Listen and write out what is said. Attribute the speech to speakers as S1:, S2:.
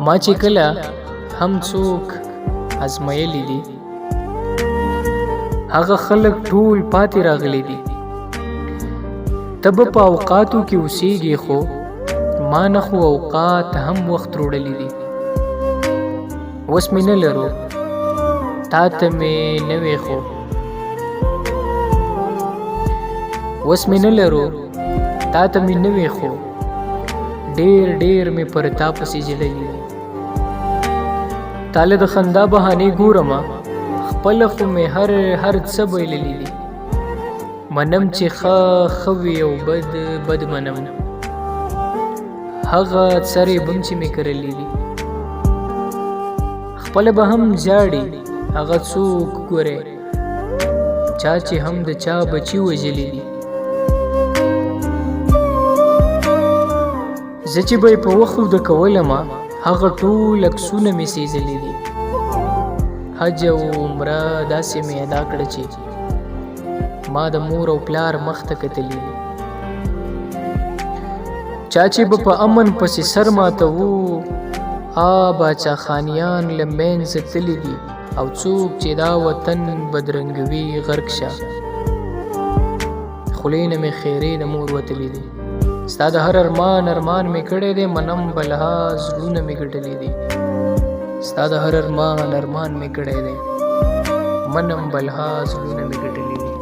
S1: ما چې کله هم څوک ازمایلی دي هغه خلک ټول پاتې راغلي دي. ته به په اوقاتو کې اوسېږي خو ما نه خو اوقات هم وخت روړلی دي. اوس مې نه لرو تا ته مې نوې خو اوس مې نه لرو تا ته مې نوې خو ډېر ډېر مې پر تا پسې جللی دي. تاله د خندا بهانې ګورمه خپله خو مې هر څه بایللی دي. منم چې ښه وي او بد منم هغه سرې بم چې مې کرلی دي. خپله به هم ژاړي هغه څوک ګورې چا چې هم د چا بچي وژلی دي. زه چې به یې په وخت وده کولمه هغه ټول عکسونه مې سیزلی دي. حج او عمره داسې مې ادا کړه چې ما د مور او پلار مخ ته کتلی دي. چا چې به په امن پسې سر ماتوو باچا خانیان له منځه تللی دي او څوک چې دا وطن بدرنګوي غرق شه. خولې نه مې خیرې د مور وتلی دي. ستا د هر ارمان مې کړی دی منم بلها زړونه مې ګټلی دي. ستا د هر ارمان مې کړی دی منم بلها زړونه مې ګټلی دي.